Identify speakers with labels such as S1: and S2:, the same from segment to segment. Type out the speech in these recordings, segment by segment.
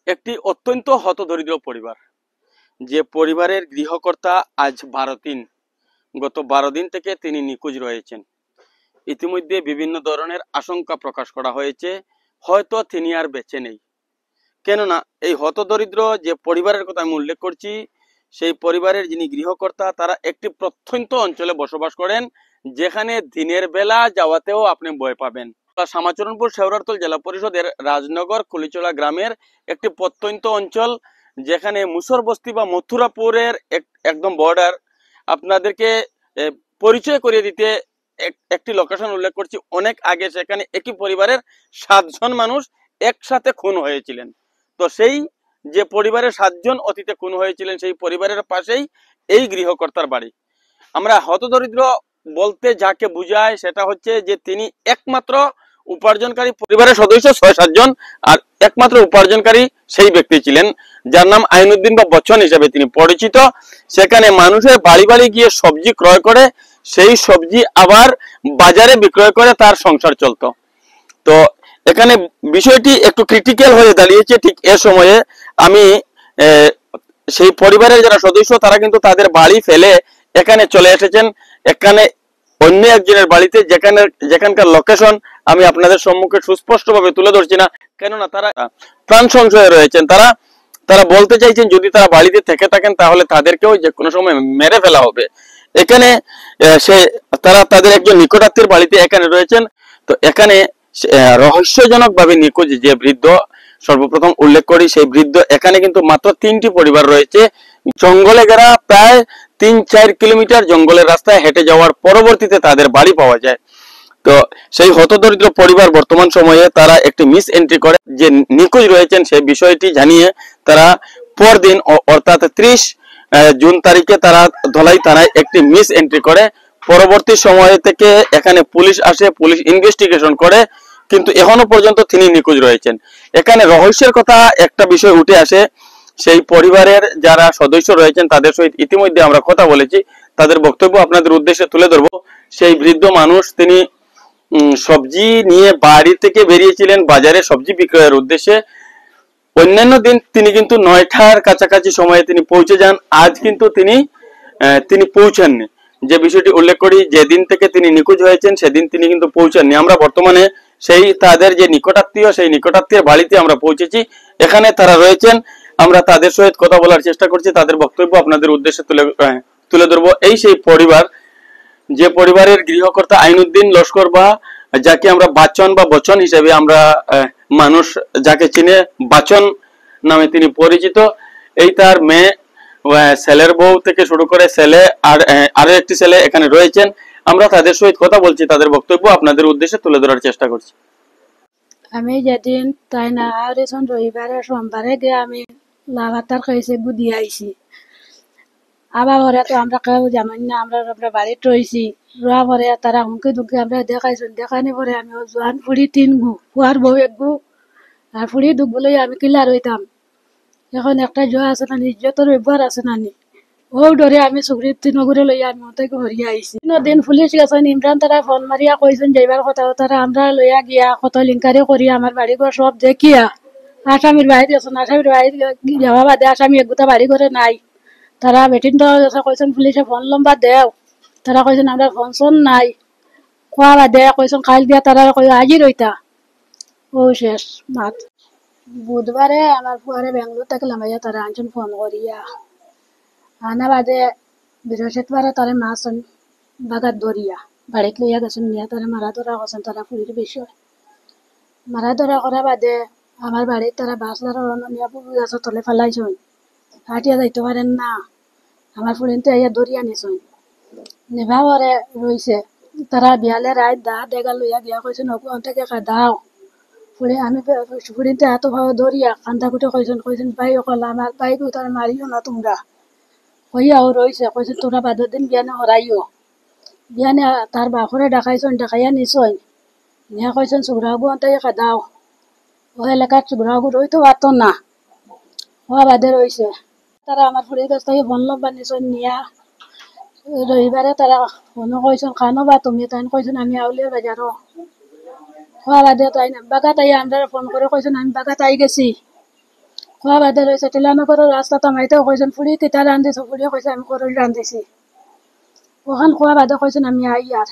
S1: একটি অত্যন্ত হতদরিদ্র পরিবার, যে পরিবারের গৃহকর্তা আজ 12 দিন, গত 12 দিন থেকে তিনি নিখোঁজ রয়েছেন। ইতিমধ্যে বিভিন্ন ধরনের আশঙ্কা প্রকাশ করা হয়েছে, হয়তো তিনি আর বেঁচে নেই। কেননা এই হতদরিদ্র যে পরিবারের কথা আমি উল্লেখ করছি, সেই পরিবারের যিনি গৃহকর্তা তারা একটি প্রত্যন্ত অঞ্চলে বসবাস করেন, যেখানে দিনের বেলা যাওয়াতেও আপনি ভয় পাবেন। শ্যামাচরণপুর শেওড়ারতল জেলা পরিষদের রাজনগর কুলিচলা গ্রামের একটি প্রত্যন্ত অঞ্চল, যেখানে মুসর বস্তি বা মথুরাপুরের একদম বর্ডার। আপনাদেরকে পরিচয় করিয়ে দিতে একটি লোকেশন উল্লেখ করছি। অনেক আগে সেখানে একই পরিবারের 7 জন মানুষ একসাথে খুন হয়েছিলেন। তো সেই যে পরিবারের 7 জন অতীতে খুন হয়েছিলেন, সেই পরিবারের পাশেই এই গৃহকর্তার বাড়ি। আমরা হতদরিদ্র বলতে যাকে বুঝায় সেটা হচ্ছে যে তিনি একমাত্র উপার্জনকারী, পরিবারের সদস্য 6-7 জন, আর একমাত্র উপার্জনকারী সেই ব্যক্তি ছিলেন, যার নাম আইনুদ্দিন বা বচ্চন হিসেবে তিনি পরিচিত। সেখানে মানুষের বাড়ি বাড়ি গিয়ে সবজি ক্রয় করে সেই সবজি আবার বাজারে বিক্রয় করে তার সংসার চলতো। তো এখানে বিষয়টি একটু ক্রিটিক্যাল হয়ে দাঁড়িয়েছে। ঠিক এ সময়ে আমি সেই পরিবারের যারা সদস্য তারা কিন্তু তাদের বাড়ি ফেলে এখানে চলে এসেছেন, এখানে অন্য একজনের বাড়িতে, যেখানকার লোকেশন আমি আপনাদের সম্মুখে সুস্পষ্টভাবে তুলে ধরছি না, কেননা তারা প্রাণ সংশয়ে রয়েছেন। তারা বলতে চাইছেন যদি তারা বাড়িতে থেকে থাকেন তাহলে তাদেরকেও যে কোনো সময় মেরে ফেলা হবে। এখানে তারা তাদের একজন নিকটাত্মীয় বাড়িতে এখানে রয়েছেন। তো এখানে রহস্যজনক ভাবে নিখোঁজ যে বৃদ্ধ, সর্বপ্রথম উল্লেখ করি সেই বৃদ্ধ, এখানে কিন্তু মাত্র 3টি পরিবার রয়েছে। জঙ্গলে ঘেরা প্রায় 3-4 কিলোমিটার জঙ্গলের রাস্তায় হেঁটে যাওয়ার পরবর্তীতে তাদের বাড়ি পাওয়া যায়। তো সেই হতদরিদ্র পরিবার বর্তমান সময়ে তারা একটি মিস এন্ট্রি করে, যে নিখোঁজ রয়েছেন সেই বিষয়টি জানিয়ে তারা পরদিন অর্থাৎ 30 জুন তারিখে তারা ধলাই থানায় একটি মিস এন্ট্রি করে। পরবর্তী সময় থেকে এখানে পুলিশ আসে, পুলিশ ইনভেস্টিগেশন করে, কিন্তু এখনো পর্যন্ত তিনি নিখোঁজ রয়েছেন। এখানে রহস্যের কথা একটা বিষয় উঠে আসে, সেই পরিবারের যারা সদস্য রয়েছেন তাদের সহিত ইতিমধ্যে আমরা কথা বলেছি, তাদের বক্তব্য আপনাদের উদ্দেশ্যে তুলে ধরবো। সেই বৃদ্ধ মানুষ তিনি সবজি নিয়ে বাড়ি থেকে বেরিয়েছিলেন বাজারে সবজি বিক্রয়ের উদ্দেশ্যে। অন্যান্য দিন তিনি কিন্তু 9টার কাছাকাছি সময়ে তিনি পৌঁছে যান, আজ কিন্তু তিনি পৌঁছাননি। যে বিষয়টি উল্লেখ করি, যেদিন থেকে তিনি নিখোঁজ হয়েছেন সেদিন তিনি কিন্তু পৌঁছাননি। আমরা বর্তমানে সেই তাদের যে নিকটাত্মীয়, সেই নিকটাত্মীয়ের বাড়িতে আমরা পৌঁছেছি, এখানে তারা রয়েছেন। আমরা তাদের সহিত কথা বলার চেষ্টা করছি, তাদের বক্তব্য আপনাদের উদ্দেশ্যে তুলে ধরবো। এই সেই পরিবার, যে পরিবারের গৃহকর্তা আইনুদ্দিন লস্কর, বা যাকে আমরা বাচন বা বচন হিসেবে আমরা মানুষ যাকে চিনে বাচন নামে তিনি পরিচিত। এই তার মেয়ে, ছেলের বউ থেকে শুরু করে ছেলে আর আরো একটি ছেলে এখানে রয়েছেন। আমরা তাদের সহিত কথা বলছি, তাদের বক্তব্য আপনাদের উদ্দেশ্যে তুলে ধরার চেষ্টা করছি।
S2: আমি যেদিন তাই না আর রবিবারে সোমবারে গিয়ে আমি লাভাতার খাইছে বুদ্ধি আইছি। আবার পরে তো আমরা কেউ জানি না, আমরা বাড়িতে রয়েছি। রোয়া পরে তারা হুমকি দুঃখে আমরা দেখাইছি, দেখানি পরে আমি জোয়ান ফুড়ি 3 গু, ফুয়ার বউ 1 গু, আর ফুড়ি দুগুলো আমি কিলা রইতাম। এখন একটা জোয়া আছে না, ইজ্জতের ব্যবহার আছে না, ও ডরে আমি চুগরির 3 ঘুরে লইয়া আমি ওটাকে হরিয়া আইছি। 3 দিন পুলিশ গেছেন, ইমরান তারা ফোন মারিয়া কইছেন যাইবার কথা, তারা আমরা লইয়া গিয়া কত লিঙ্কারি করি আমার বাড়ি ঘর সব দেখিয়া আসামির বাড়ি গেছেন। আসামির বাড়ি যাওয়া বাদে আসামি একগুতা বাড়ি ঘরে নাই। তারা বেটিন তো কইছেন পুলিশে ফোন লম্বা দেও, তারা কইছেন আমরা ফোন শোন নাই। কোয়া বাদে কইছেন কাল দিয়া তারা কই আজি রইতা। ও শেষ মাত। বুধবারে আমার ফুয়ারে বেঙ্গলোর থেকে লামাইয়া তারা আনছেন ফোন করিয়া, আনা বাদে বৃহস্পতিবারে তারা মাছ বাগাত ধরিয়া বাড়িতে লইয়া গেছেন, নিয়া তারা মারা ধরা করছেন। তারা ফুরির বিষয় মারা ধরা করা বাদে আমার বাড়ির তারা বাস নিয়া পুকুর গাছের তলে ফেলাইছেন। হাটিয়া যাইতে পারেন না, আমার ফুরিনতে ইয়া ধরিয়া নিছেন। নেভা পরে রইছে, তারা বিয়ালে রাত দেগা লইয়া গিয়া কইছেন ওখান থেকে দাও ফুড়ি। আমি ফুরিনতে এত ভাবে ধরিয়া কান্দা কুটে কইছেন ভাই অকল আমার ভাই তারা মারিও না তোমরা কইয়াও রইছে। কইছেন তোমরা বাদের দিন বিয়ানে হরাইও। বিয়ানে তার বাপরে ডাকাইছেন, ডাকাইয়া নিছেন, নিয়া কইছেন চুগরাগু আনতে দাও। ও এলাকার চুগরাগু রইতে পারতো না, হওয়া বাদে রইছে। তারা আমার ফুরির কাছ থেকে ফোন লম্বা নিছেন, নিয়া রবিবারে তারা ফোনও কইছেন খানো বা তুমি, তাই কইছেন আমি আউলিয়ার বাজারও। হওয়া বাদে তাই না বাগাত আই আমরা ফোন করে কইছেন আমি বাগাত আই গেছি। খোৱা বাদে ৰৈছে টিলানগৰৰ ৰাস্তাত আমাইতেও কৈছোন ফুৰি কেইটা ৰান্ধিছো ফুৰিয়ে কৈছে আমি কৰলি ৰান্ধিছি ওখান খোৱা বাদে কৈছোন আমি আইয়ার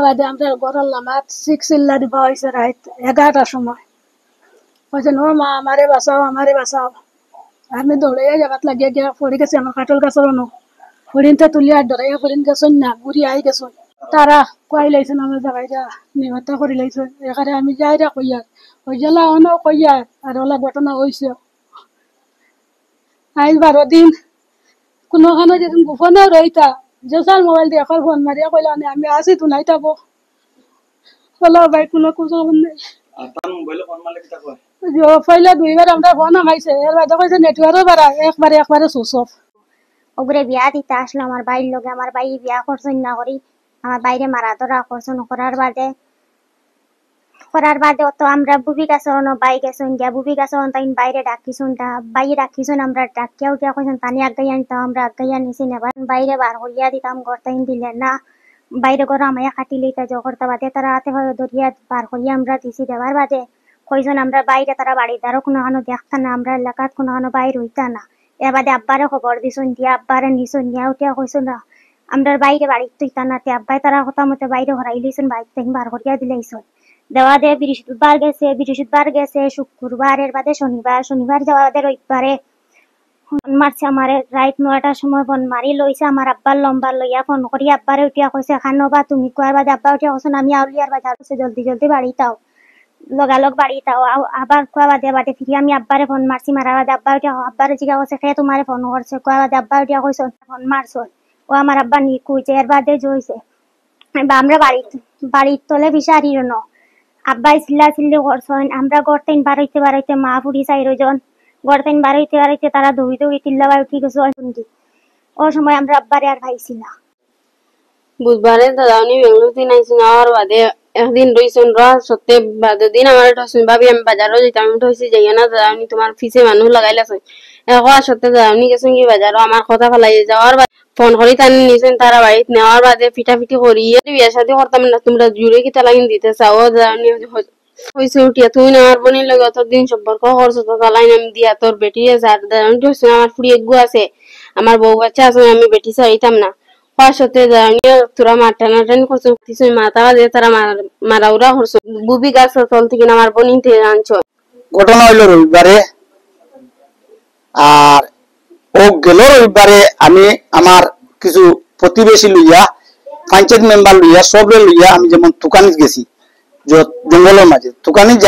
S2: বাদে আমরা গরল নামাত চিল্লা দিবা হয়েছে রাত 11টার সময় কৈছেন ও মা আমারে বাঁচাও আমি দৌড়াইয়া যাবাত লাগিয়ে গিয়া পড়ে গেছি আমার কাটল গাছের অনু ফরিনতে তুলিয়া ডরাইয়া ফরিন গেছন না বুড়ি আই গেছন তারা কয়াই লাইছেন আমার জায়গায় নিহত্যা করে লাইছেন এখানে আমি যাই রা কইয়া ওই জেলা অনও কইয়া আর ওলা ঘটনা হয়েছে আজ 12 দিন কোনোখানে যেদিন গোপনে রইতা যেসার মোবাইল দিয়ে এখন ফোন মারিয়া কইলা আমি আসি তো নাই তাবো বলো ভাই কোনো কিছু নেই
S1: তার মোবাইলে ফোন মারলে কিটা কয়
S2: পয়লা 2বার আমরা ফোন আমাইছে এর বাদে কইছে নেটওয়ার্কও বাড়া একবারে সুইচ অফ
S3: ওগরে বিয়া দিতে আসলো আমার বাইর লগে আমার বাই বিয়া করছেন না করি আমার বাইরে মারা ধরা করছেন করার বাদে তো আমরা বুবি কাছে বাই গেছেন গিয়া বুবি কাছে তাই বাইরে ডাকিছুন বাইরে ডাকিছুন আমরা ডাকিয়া উঠিয়া কইছেন পানি আগাই আনতাম আমরা আগাই আনিছি নেবার বাইরে বার করিয়া দিতাম গড়তাইন দিলে না বাইরে ঘর আমায়া কাটি লইতা জগরতা বাদে তারা হাতে হয়ে দরিয়া বার করিয়া আমরা দিছি দেবার বাদে কইছেন আমরা বাইরে তারা বাড়িদারও কোনোখানো দেখতা না আমরা এলাকাত কোনোখানো বাইর হইতা না এর বাদে আব্বারে খবর দিছুন দিয়া আব্বারে নিছুন নিয়া উঠিয়া কইছুন না আমরা বাইরে বাড়িতে তুইতা না তে আব্বাই তারা কথা মতে বাইরে হরাই লইছুন বাইর থেকে বার করিয়া দিলাইছুন দেওয়া দে বৃহস্পতিবার গেছে শুক্রবারের বাদে শনিবার যাওয়া বাদে রবিবারে ফোন মারছে আমারে রাত 9টার সময় ফোন মারি লইছে আমার আব্বার লম্বা লইয়া ফোন করি আব্বারে উঠিয়া কইছে খানো বা তুমি কোয়ার বাদে আব্বা উঠিয়া কইছেন আমি আউলিয়ার বাজার আছে জলদি বাড়ি তাও লগালগ বাড়ি তাও আবার কোয়া বাদে ফিরি আমি আব্বারে ফোন মারছি মারা বাদে আব্বা উঠিয়া আব্বারে জিজ্ঞা করছে কে তোমারে ফোন করছে কোয়া বাদে আব্বা উঠিয়া কইছে ফোন মারছ ও আমার আব্বা নি কইছে এর বাদে জইছে আমরা বাড়ির তলে বিচারির ন আব্বাই চিল্লি করছেন আমরা গড়তেন বাড়াইতে মা ফুড়ি 4 জন গড়তেন বাড়াইতে তারা দৌড়ি চিল্লাবাই উঠি গেছে ও সময় আমরা আব্বারে আর পাইছি না
S4: বুধবারে দাদাউনি বেঙ্গলোর দিন আইসুন আর বাদে একদিন রইছুন সত্যি বাদে দিন আমার ঠসুন ভাবি আমি বাজারও যেতাম আমি ঠসি যাই না দাদাউনি তোমার ফিসে মানুষ লাগাইলাছ এখন সত্যি দাদাউনি গেছুন কি বাজারও আমার কথা ফেলাই যাওয়ার ফোন করি টানি নিয়েছেন তারা বাড়িতে নেওয়ার বাদে পিটাপিটি করিয়ে বিয়ে শাদী করতাম না তোমরা জুড়ে কিতা লাগিন দিতে চাও দাদাউনি হয়েছে উঠিয়া তুই না আমার বোনের লগে অতদিন সম্পর্ক করছো তো তালাইন আমি দিয়া তোর বেটি আছে আর দাদাউনি ঠসুন আমার ফুড়ি এগু আছে আমার বউ বাচ্চা আছে আমি বেটি চাইতাম না সত্যি তোরা মাটানাটানি করছো মাথা দিয়ে তারা মারাউরা করছো বুবি গাছ তল থেকে আমার বোন আনছো
S5: ঘটনা হইলো রবিবারে আর ও গেল রবিবারে আমি আমার কিছু প্রতিবেশী লইয়া পঞ্চায়েত মেম্বার লইয়া সব লইয়া আমি যেমন তুকানিত গেছি জঙ্গলের মাঝে তুকানিত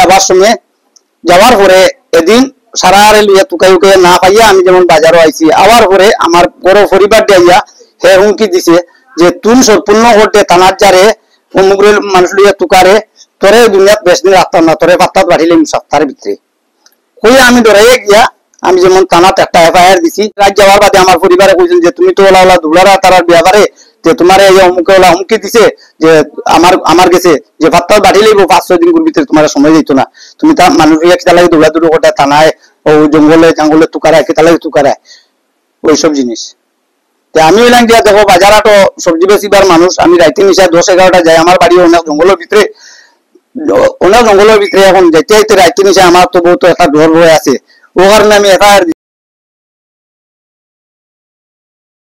S5: যাওয়ার পরে এদিন সারা লইয়া তুকাই না পাইয়া আমি যেমন বাজারও আইছি আবার পরে আমার বড় পরিবার দিয়া হে হুমকি দিছে যে তুই সম্পূর্ণ করতে থানার যারে অমুকের মানুষ লইয়া তুকারে তোরে দুনিয়াত বেশ দিন রাখতাম না তোরে পাত্তাত বাড়িলে সপ্তাহের ভিতরে কইয়া আমি ডরাইয়া গিয়া আমি যেমন থানাত একটা এফআইআর দিছি রাত যাওয়ার বাদে আমার পরিবারে কইছেন যে তুমি তো ওলা দুলারা তারার ব্যাপারে যে তোমার এই অমুকে ওলা হুমকি দিছে যে আমার গেছে যে পাত্তাত বাড়িলেই 5-6 দিন ভিতরে তোমার সময় দিত না তুমি তা মানুষ কিতা লাগে দৌড়াদৌড়ি করতে থানায় ও জঙ্গলে তুকারায় কিতা লাগে তুকারায় ওইসব জিনিস আমি হইলাম গিয়া দেখো বাজারাটো সবজি বেচিবার মানুষ আমি রাইতে নিশা 10-11টা যাই আমার বাড়ি অনেক জঙ্গলের ভিতরে এখন যাইতে রাইতে নিশা আমার তো বহুত একটা ডর ভয় আছে ও কারণে আমি এফআইআর